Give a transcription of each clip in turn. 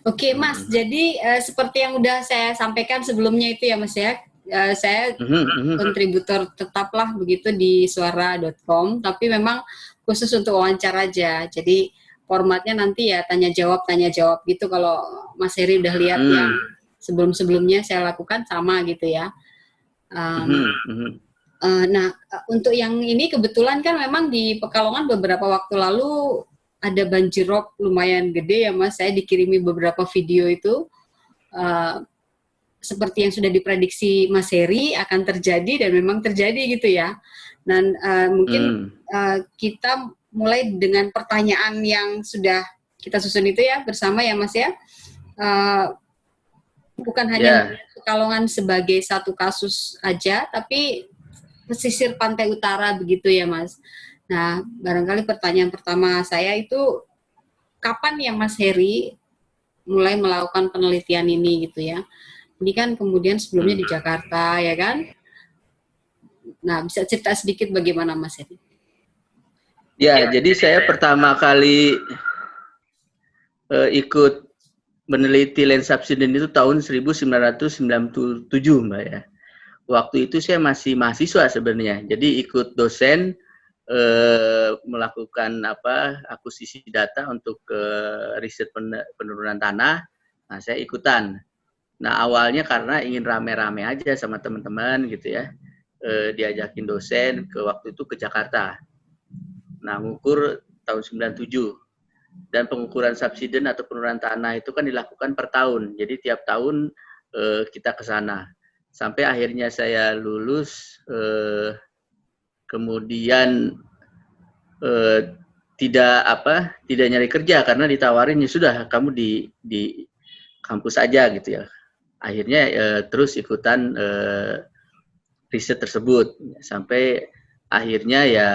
Oke, Mas. Jadi seperti yang udah saya sampaikan sebelumnya itu ya, Mas ya. Saya kontributor tetaplah begitu di suara.com, tapi memang khusus untuk wawancara aja. Jadi formatnya nanti ya tanya jawab gitu. Kalau Mas Heri udah lihat yang sebelum-sebelumnya saya lakukan sama gitu ya. Nah, untuk yang ini kebetulan kan memang di Pekalongan beberapa waktu lalu ada banjir rob lumayan gede ya, Mas. Saya dikirimi beberapa video itu. Seperti yang sudah diprediksi Mas Heri akan terjadi dan memang terjadi gitu ya. Dan mungkin kita mulai dengan pertanyaan yang sudah kita susun itu ya bersama ya, Mas ya. Bukan hanya Pekalongan sebagai satu kasus aja, tapi pesisir pantai utara begitu ya, Mas. Nah, barangkali pertanyaan pertama saya itu kapan ya Mas Heri mulai melakukan penelitian ini gitu ya? Ini kan kemudian sebelumnya di Jakarta, ya kan? Nah, bisa cerita sedikit bagaimana Mas Heri? Ya, jadi saya pertama kali ikut meneliti land subsidence itu tahun 1997, Mbak ya. Waktu itu saya masih mahasiswa sebenarnya, jadi ikut dosen melakukan akuisisi data untuk riset penurunan tanah. Nah, saya ikutan. Nah, awalnya karena ingin rame-rame aja sama teman-teman gitu ya. Diajakin dosen waktu itu ke Jakarta. Nah, ngukur tahun 97. Dan pengukuran subsiden atau penurunan tanah itu kan dilakukan per tahun. Jadi tiap tahun kita ke sana. Sampai akhirnya saya lulus, kemudian tidak nyari kerja karena ditawarin ya sudah kamu di kampus aja gitu ya. Akhirnya terus ikutan riset tersebut sampai akhirnya ya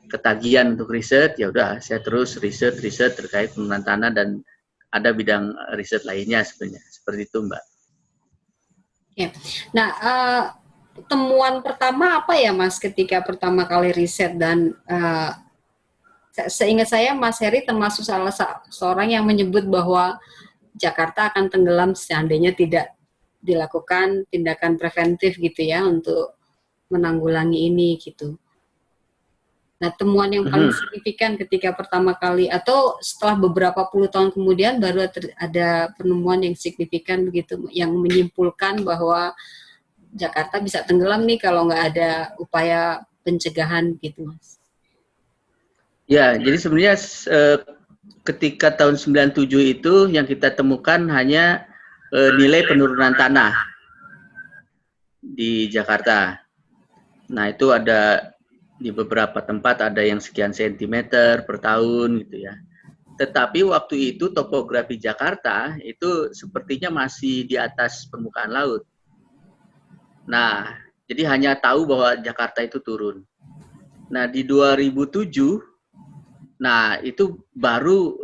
ketagihan untuk riset, ya udah saya terus riset terkait penurunan tanah dan ada bidang riset lainnya sebenarnya seperti itu, Mbak. Ya. Nah, temuan pertama apa ya Mas ketika pertama kali riset dan seingat saya Mas Heri termasuk salah seorang yang menyebut bahwa Jakarta akan tenggelam seandainya tidak dilakukan tindakan preventif gitu ya untuk menanggulangi ini gitu. Nah, temuan yang paling signifikan ketika pertama kali atau setelah beberapa puluh tahun kemudian baru ada penemuan yang signifikan begitu, yang menyimpulkan bahwa Jakarta bisa tenggelam nih kalau nggak ada upaya pencegahan gitu, Mas. Ya, jadi sebenarnya ketika tahun 97 itu yang kita temukan hanya nilai penurunan tanah di Jakarta. Nah, itu ada di beberapa tempat ada yang sekian sentimeter per tahun gitu ya. Tetapi waktu itu topografi Jakarta itu sepertinya masih di atas permukaan laut. Nah, jadi hanya tahu bahwa Jakarta itu turun. Nah, di 2007, nah itu baru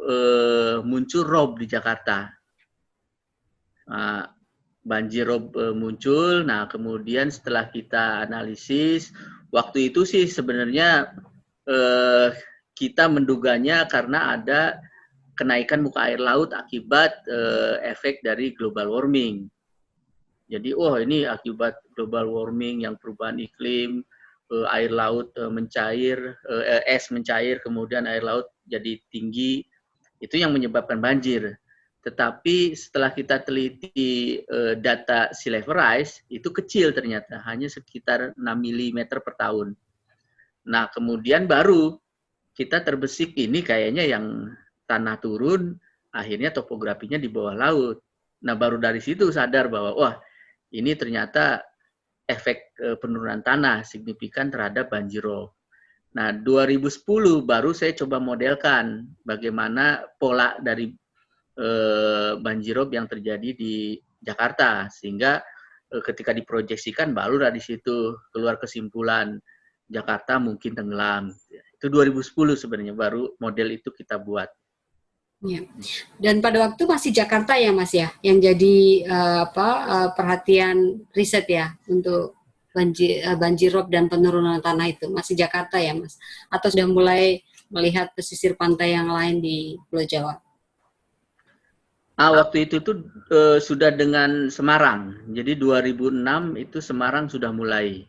muncul rob di Jakarta. Nah, banjir rob muncul. Nah, kemudian setelah kita analisis, waktu itu sih sebenarnya kita menduganya karena ada kenaikan muka air laut akibat efek dari global warming. Jadi, ini akibat global warming yang perubahan iklim, air laut mencair, es mencair, kemudian air laut jadi tinggi, itu yang menyebabkan banjir. Tetapi setelah kita teliti data sea level rise, itu kecil ternyata, hanya sekitar 6 mm per tahun. Nah, kemudian baru kita terbesik ini kayaknya yang tanah turun, akhirnya topografinya di bawah laut. Nah, baru dari situ sadar bahwa, wah, ini ternyata efek penurunan tanah signifikan terhadap banjir rob. Nah, 2010 baru saya coba modelkan bagaimana pola dari banjir rob yang terjadi di Jakarta, sehingga ketika diproyeksikan baru dari situ keluar kesimpulan Jakarta mungkin tenggelam. Itu 2010 sebenarnya baru model itu kita buat. Ya. Dan pada waktu masih Jakarta ya Mas ya, yang jadi perhatian riset ya untuk banjir rob dan penurunan tanah itu masih Jakarta ya Mas, atau sudah mulai melihat pesisir pantai yang lain di Pulau Jawa? Waktu itu tuh sudah dengan Semarang. Jadi 2006 itu Semarang sudah mulai.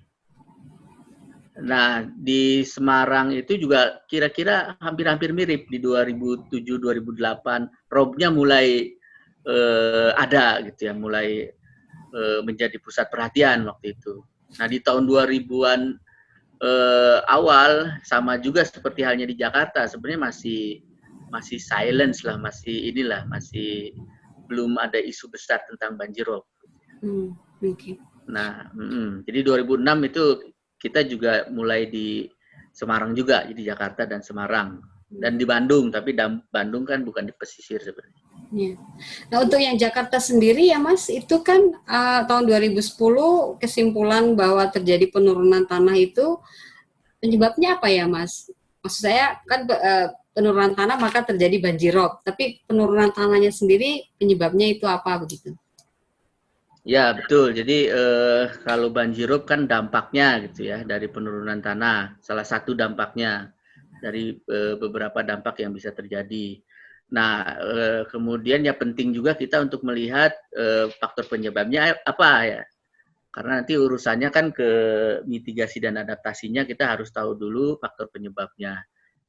Nah, di Semarang itu juga kira-kira hampir-hampir mirip di 2007-2008. Robnya mulai ada gitu ya, mulai menjadi pusat perhatian waktu itu. Nah, di tahun 2000-an awal sama juga seperti halnya di Jakarta, sebenarnya masih silence lah, masih belum ada isu besar tentang banjir rob. Okay. Nah, jadi 2006 itu kita juga mulai di Semarang juga, di Jakarta dan Semarang. Dan di Bandung, tapi Bandung kan bukan di pesisir sebenarnya. Ya. Nah, untuk yang Jakarta sendiri ya Mas, itu kan tahun 2010 kesimpulan bahwa terjadi penurunan tanah itu penyebabnya apa ya Mas? Maksud saya kan penurunan tanah maka terjadi banjirop, tapi penurunan tanahnya sendiri penyebabnya itu apa begitu? Ya, betul. Jadi kalau banjirop kan dampaknya gitu ya, dari penurunan tanah. Salah satu dampaknya dari beberapa dampak yang bisa terjadi. Nah, kemudian ya penting juga kita untuk melihat faktor penyebabnya apa ya. Karena nanti urusannya kan ke mitigasi dan adaptasinya kita harus tahu dulu faktor penyebabnya.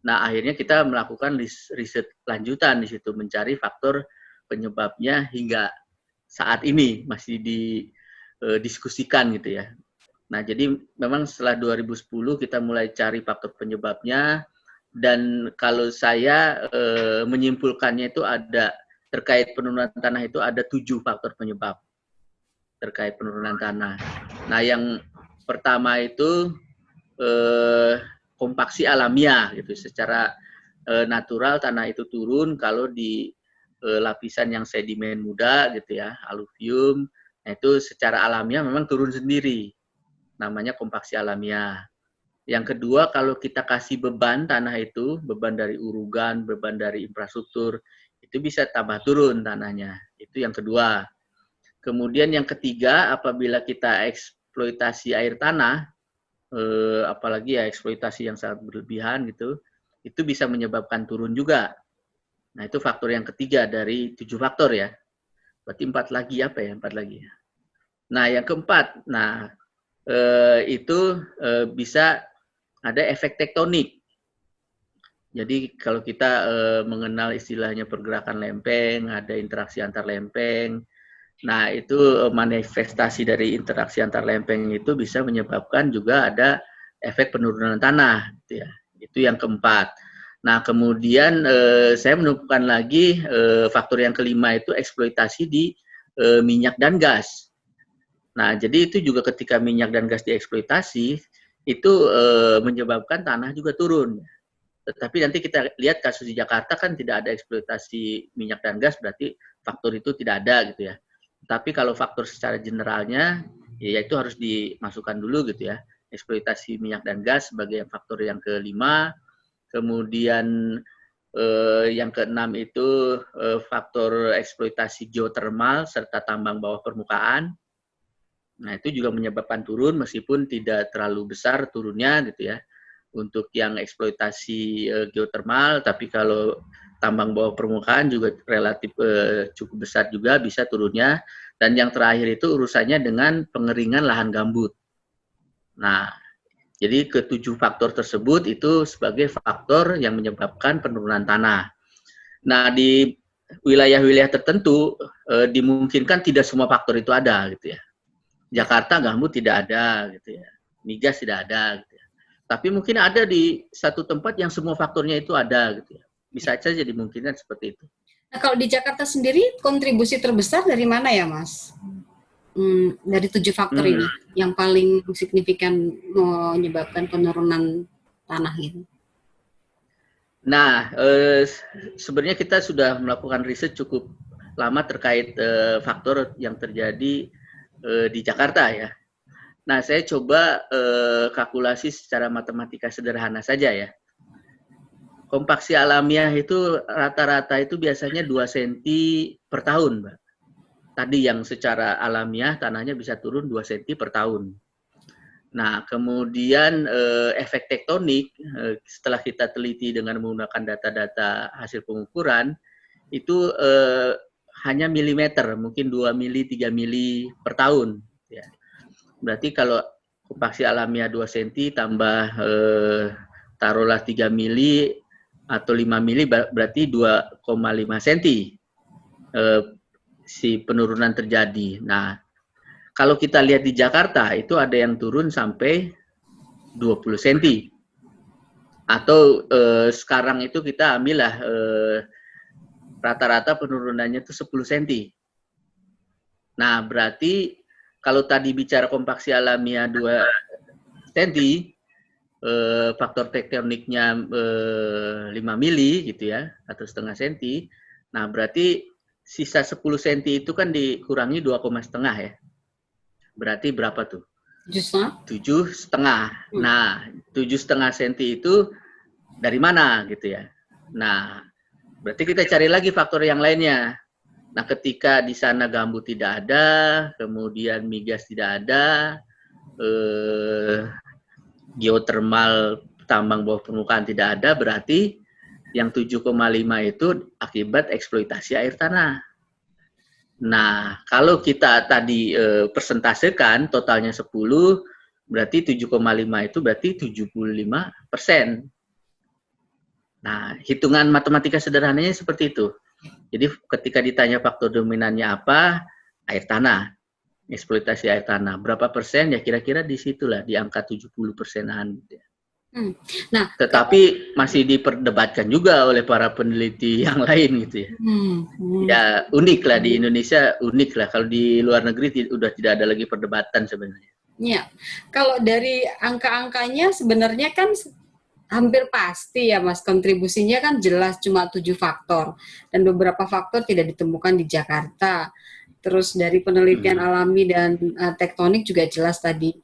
Nah, akhirnya kita melakukan riset lanjutan di situ, mencari faktor penyebabnya hingga saat ini masih didiskusikan gitu ya. Nah, jadi memang setelah 2010 kita mulai cari faktor penyebabnya, dan kalau saya menyimpulkannya itu ada terkait penurunan tanah itu ada 7 faktor penyebab terkait penurunan tanah. Nah, yang pertama itu kompaksi alamiah gitu. Secara natural tanah itu turun kalau di lapisan yang sedimen muda gitu ya, aluvium. Nah, itu secara alamiah memang turun sendiri. Namanya kompaksi alamiah. Yang kedua, kalau kita kasih beban tanah itu, beban dari urugan, beban dari infrastruktur, itu bisa tambah turun tanahnya. Itu yang kedua. Kemudian yang ketiga, apabila kita eksploitasi air tanah, apalagi ya eksploitasi yang sangat berlebihan gitu, itu bisa menyebabkan turun juga. Nah, itu faktor yang ketiga dari 7 faktor ya. Berarti 4 lagi apa ya? 4 lagi. Nah, yang keempat, itu bisa ada efek tektonik. Jadi kalau kita mengenal istilahnya pergerakan lempeng, ada interaksi antar lempeng. Nah, itu manifestasi dari interaksi antar lempeng itu bisa menyebabkan juga ada efek penurunan tanah, gitu ya. Itu yang keempat. Nah, kemudian saya menemukan lagi faktor yang kelima itu eksploitasi di minyak dan gas. Nah, jadi itu juga ketika minyak dan gas dieksploitasi, itu menyebabkan tanah juga turun. Tetapi nanti kita lihat kasus di Jakarta kan tidak ada eksploitasi minyak dan gas, berarti faktor itu tidak ada gitu ya. Tapi kalau faktor secara generalnya, ya itu harus dimasukkan dulu gitu ya. Eksploitasi minyak dan gas sebagai faktor yang kelima. Kemudian yang keenam itu faktor eksploitasi geotermal serta tambang bawah permukaan. Nah, itu juga menyebabkan turun meskipun tidak terlalu besar turunnya gitu ya. Untuk yang eksploitasi geotermal, tapi kalau tambang bawah permukaan juga relatif cukup besar juga bisa turunnya. Dan yang terakhir itu urusannya dengan pengeringan lahan gambut. Nah, jadi ketujuh faktor tersebut itu sebagai faktor yang menyebabkan penurunan tanah. Nah, di wilayah-wilayah tertentu dimungkinkan tidak semua faktor itu ada gitu ya. Jakarta gambut tidak ada gitu ya. Migas tidak ada gitu ya. Tapi mungkin ada di satu tempat yang semua faktornya itu ada gitu ya. Bisa saja dimungkinkan seperti itu. Nah, kalau di Jakarta sendiri kontribusi terbesar dari mana ya Mas? Dari 7 faktor ini yang paling signifikan menyebabkan penurunan tanah gitu. Nah, sebenarnya kita sudah melakukan riset cukup lama terkait faktor yang terjadi di Jakarta ya. Nah, saya coba kalkulasi secara matematika sederhana saja ya. Kompaksi alamiah itu rata-rata itu biasanya 2 cm per tahun, Mbak. Tadi yang secara alamiah tanahnya bisa turun 2 cm per tahun. Nah, kemudian efek tektonik setelah kita teliti dengan menggunakan data-data hasil pengukuran itu hanya milimeter, mungkin 2 mili, 3 mili per tahun. Ya. Berarti kalau kompaksi alamiah 2 cm tambah taruhlah 3 mili atau 5 mili berarti 2,5 cm si penurunan terjadi. Nah, kalau kita lihat di Jakarta itu ada yang turun sampai 20 cm. Atau sekarang itu kita ambillah rata-rata penurunannya itu 10 cm. Nah, berarti kalau tadi bicara kompaksi alamiah 2 cm, faktor tektoniknya 5 mili gitu ya, atau setengah senti. Nah, berarti sisa 10 cm itu kan dikurangi 2,5 ya. Berarti berapa tuh? 7,5. Nah, 7,5 cm itu dari mana gitu ya. Nah, berarti kita cari lagi faktor yang lainnya. Nah, ketika di sana gambut tidak ada, kemudian migas tidak ada, geotermal tambang bawah permukaan tidak ada, berarti yang 7,5 itu akibat eksploitasi air tanah. Nah, kalau kita tadi persentasekan totalnya 10, berarti 7,5 itu berarti 75%. Nah, hitungan matematika sederhananya seperti itu. Jadi ketika ditanya faktor dominannya apa, air tanah, eksploitasi air tanah. Berapa persen? Ya kira-kira di situlah, di angka 70%-an. Nah, tetapi masih diperdebatkan juga oleh para peneliti yang lain gitu ya. Ya unik lah di Indonesia, unik lah. Kalau di luar negeri udah tidak ada lagi perdebatan sebenarnya. Ya, kalau dari angka-angkanya sebenarnya kan hampir pasti ya Mas, kontribusinya kan jelas cuma 7 faktor. Dan beberapa faktor tidak ditemukan di Jakarta. Terus dari penelitian alami dan tektonik juga jelas tadi.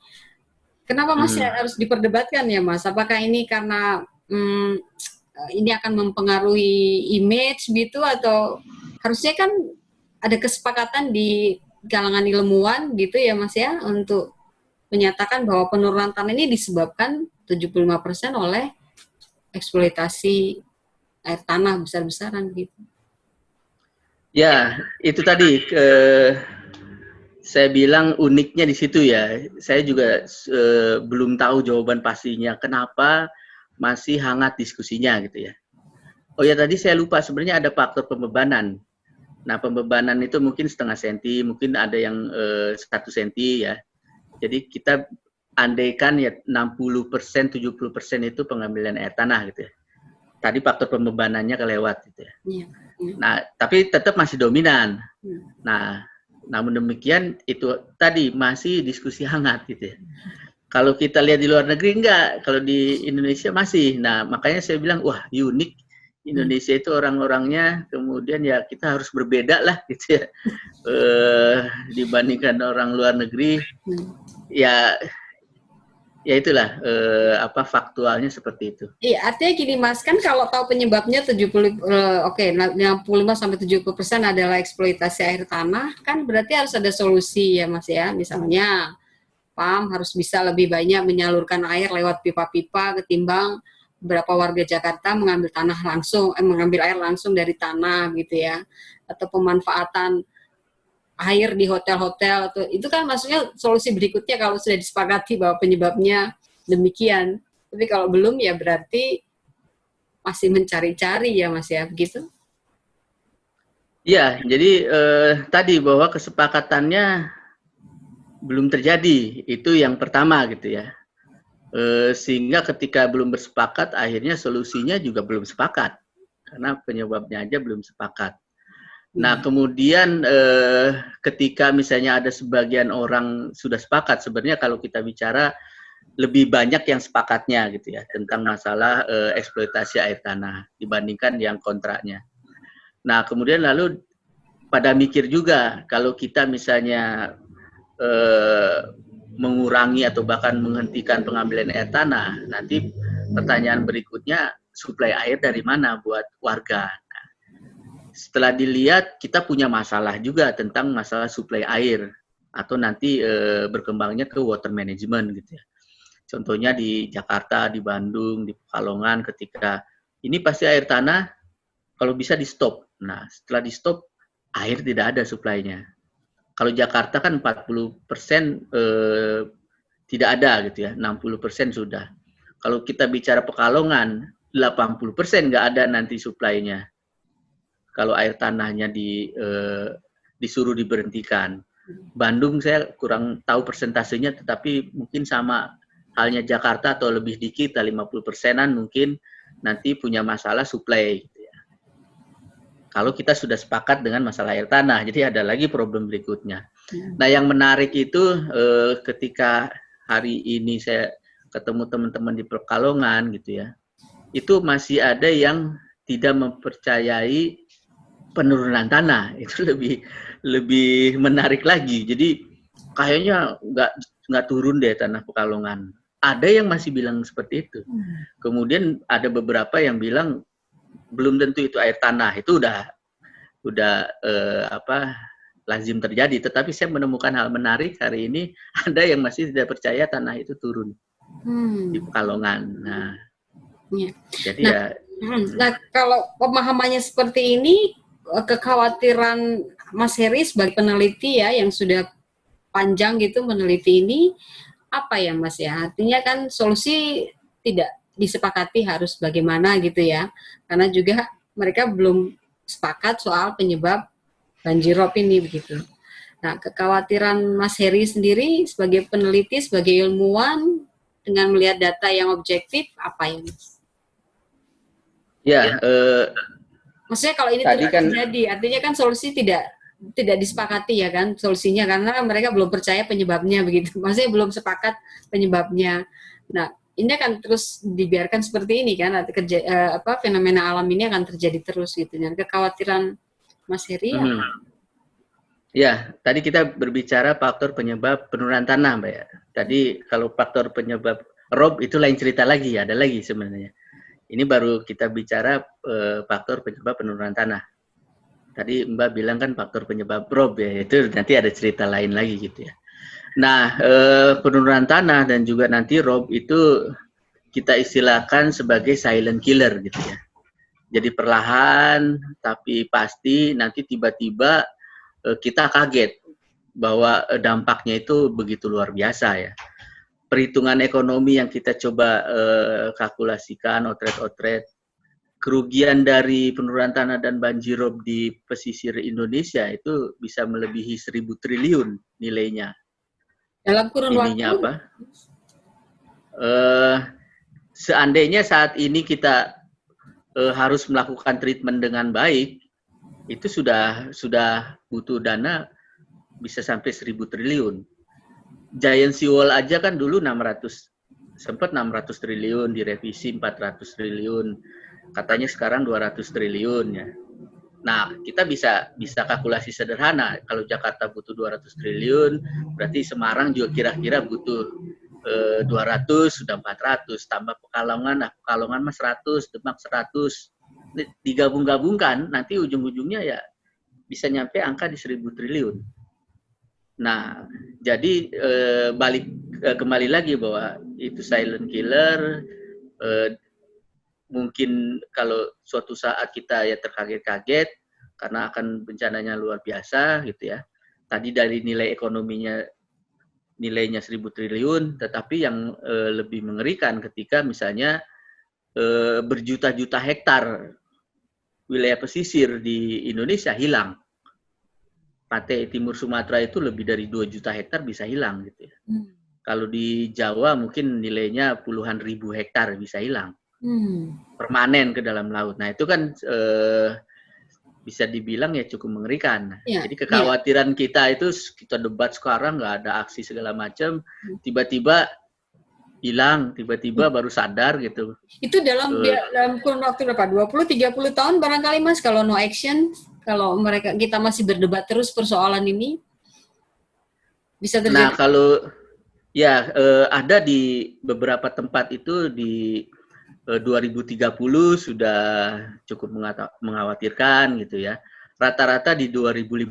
Kenapa masih harus diperdebatkan ya Mas? Apakah ini karena ini akan mempengaruhi image gitu, atau harusnya kan ada kesepakatan di kalangan ilmuwan gitu ya Mas ya, untuk menyatakan bahwa penurunan tanah ini disebabkan 75% oleh eksploitasi air tanah besar-besaran gitu. Ya, itu tadi saya bilang uniknya di situ ya. Saya juga belum tahu jawaban pastinya kenapa masih hangat diskusinya gitu ya. Oh ya, tadi saya lupa sebenarnya ada faktor pembebanan. Nah, pembebanan itu mungkin setengah senti, mungkin ada yang 1 senti ya. Jadi kita andaikan ya 60%, 70% itu pengambilan air tanah gitu ya. Tadi faktor pembebanannya kelewat gitu ya. Nah, tapi tetap masih dominan. Nah, namun demikian itu tadi masih diskusi hangat gitu ya. Kalau kita lihat di luar negeri enggak, kalau di Indonesia masih. Nah, makanya saya bilang wah unik Indonesia itu orang-orangnya, kemudian ya kita harus berbeda lah gitu ya. Dibandingkan orang luar negeri. Ya itulah faktualnya seperti itu. Iya, artinya gini Mas, kan kalau tahu penyebabnya 65-70% adalah eksploitasi air tanah, kan berarti harus ada solusi ya Mas ya. Misalnya PAM harus bisa lebih banyak menyalurkan air lewat pipa-pipa ketimbang beberapa warga Jakarta mengambil air langsung dari tanah gitu ya. Atau pemanfaatan air di hotel-hotel, atau itu kan maksudnya solusi berikutnya kalau sudah disepakati bahwa penyebabnya demikian. Tapi kalau belum ya berarti masih mencari-cari ya Mas ya, begitu? Iya, jadi tadi bahwa kesepakatannya belum terjadi, itu yang pertama gitu ya. Sehingga ketika belum bersepakat, akhirnya solusinya juga belum sepakat. Karena penyebabnya aja belum sepakat. Nah, kemudian ketika misalnya ada sebagian orang sudah sepakat, sebenarnya kalau kita bicara lebih banyak yang sepakatnya gitu ya tentang masalah eksploitasi air tanah dibandingkan yang kontraknya. Nah, kemudian lalu pada mikir juga kalau kita misalnya mengurangi atau bahkan menghentikan pengambilan air tanah, nanti pertanyaan berikutnya suplai air dari mana buat warga. Setelah dilihat kita punya masalah juga tentang masalah suplai air atau nanti berkembangnya ke water management gitu ya. Contohnya di Jakarta, di Bandung, di Pekalongan ketika ini pasti air tanah kalau bisa di stop. Nah, setelah di stop air tidak ada suplainya. Kalau Jakarta kan 40% tidak ada gitu ya, 60% sudah. Kalau kita bicara Pekalongan, 80% nggak ada nanti suplainya. Kalau air tanahnya disuruh diberhentikan. Bandung saya kurang tahu persentasenya, tetapi mungkin sama halnya Jakarta atau lebih dikit, 50%-an mungkin nanti punya masalah suplai. Gitu ya. Kalau kita sudah sepakat dengan masalah air tanah, jadi ada lagi problem berikutnya. Nah, yang menarik itu ketika hari ini saya ketemu teman-teman di Pekalongan gitu ya, itu masih ada yang tidak mempercayai penurunan tanah. Itu lebih menarik lagi. Jadi kayaknya nggak turun deh tanah Pekalongan. Ada yang masih bilang seperti itu. Kemudian ada beberapa yang bilang belum tentu itu air tanah. Itu udah lazim terjadi. Tetapi saya menemukan hal menarik hari ini, ada yang masih tidak percaya tanah itu turun di Pekalongan. Nah, ya. Jadi nah, kalau pemahamannya seperti ini, kekhawatiran Mas Heri sebagai peneliti ya yang sudah panjang gitu meneliti ini, apa ya Mas ya? Artinya kan solusi tidak disepakati harus bagaimana gitu ya, karena juga mereka belum sepakat soal penyebab banjirop ini begitu. Nah, kekhawatiran Mas Heri sendiri sebagai peneliti, sebagai ilmuwan dengan melihat data yang objektif, apa ya Mas? Ya, maksudnya kalau ini tidak terjadi, artinya kan solusi tidak disepakati ya kan solusinya, karena mereka belum percaya penyebabnya begitu. Maksudnya belum sepakat penyebabnya. Nah, ini akan terus dibiarkan seperti ini kan, fenomena alam ini akan terjadi terus gitu. Dan kekhawatiran Mas Heri apa? Ya, tadi kita berbicara faktor penyebab penurunan tanah, Mbak ya. Tadi kalau faktor penyebab rob itu lain cerita lagi, ada lagi sebenarnya. Ini baru kita bicara faktor penyebab penurunan tanah. Tadi Mbak bilang kan faktor penyebab rob ya, itu nanti ada cerita lain lagi gitu ya. Nah, penurunan tanah dan juga nanti rob itu kita istilahkan sebagai silent killer gitu ya. Jadi perlahan tapi pasti nanti tiba-tiba kita kaget bahwa dampaknya itu begitu luar biasa ya. Perhitungan ekonomi yang kita coba kalkulasikan, otret-otret, kerugian dari penurunan tanah dan banjirop di pesisir Indonesia itu bisa melebihi 1.000 triliun nilainya. Dalam kurun waktu? Apa? Seandainya saat ini kita harus melakukan treatment dengan baik, itu sudah butuh dana bisa sampai 1.000 triliun. Giant Seawall aja kan dulu sempat 600 triliun, direvisi 400 triliun. Katanya sekarang 200 triliun ya. Nah, kita bisa kalkulasi sederhana. Kalau Jakarta butuh 200 triliun, berarti Semarang juga kira-kira butuh 200, sudah 400. Tambah Pekalongan, Pekalongan mah 100, Demak 100. Digabung-gabungkan, nanti ujung-ujungnya ya bisa nyampe angka di 1.000 triliun. Nah, jadi kembali lagi bahwa itu silent killer. Mungkin kalau suatu saat kita ya terkaget-kaget karena akan bencananya luar biasa gitu ya. Tadi dari nilai ekonominya nilainya 1.000 triliun, tetapi yang lebih mengerikan ketika misalnya berjuta-juta hektar wilayah pesisir di Indonesia hilang. Pantai Timur Sumatera itu lebih dari 2 juta hektar bisa hilang gitu ya. Kalau di Jawa mungkin nilainya puluhan ribu hektar bisa hilang. Permanen ke dalam laut. Nah, itu kan bisa dibilang ya cukup mengerikan. Jadi kekhawatiran kita itu kita debat sekarang nggak ada aksi segala macam, tiba-tiba hilang, tiba-tiba baru sadar gitu. Itu dalam kurun waktu berapa? 20-30 tahun barangkali Mas kalau no action, kalau kita masih berdebat terus persoalan ini bisa terjadi. Nah, kalau ya ada di beberapa tempat itu di 2030 sudah cukup mengkhawatirkan gitu ya. Rata-rata di 2050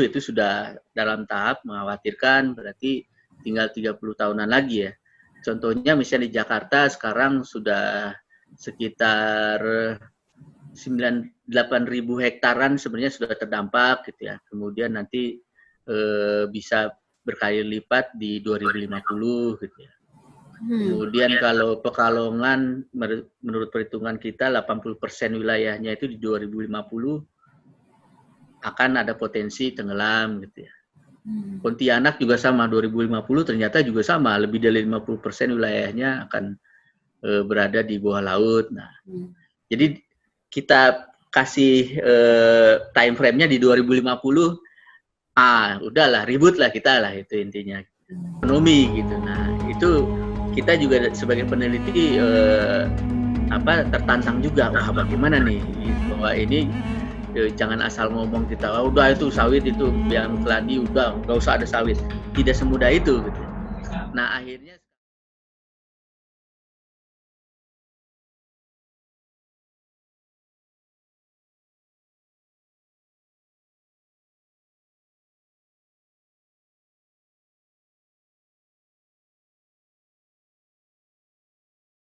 itu sudah dalam tahap mengkhawatirkan, berarti tinggal 30 tahunan lagi ya. Contohnya misalnya di Jakarta sekarang sudah sekitar 98 8.000 hektaran sebenarnya sudah terdampak gitu ya. Kemudian nanti bisa berkali lipat di 2050 gitu ya. Kemudian kalau Pekalongan menurut perhitungan kita 80% wilayahnya itu di 2050 akan ada potensi tenggelam gitu ya. Pontianak juga sama, 2050 ternyata juga sama, lebih dari 50% wilayahnya akan berada di bawah laut. Nah, jadi kita kasih time frame-nya di 2050, udahlah ribut lah kita lah, itu intinya. Ekonomi gitu. Nah, itu kita juga sebagai peneliti tertantang juga, bagaimana nih bahwa ini jangan asal ngomong kita, udah itu sawit itu yang keladi, udah nggak usah ada sawit. Tidak semudah itu gitu. Nah, akhirnya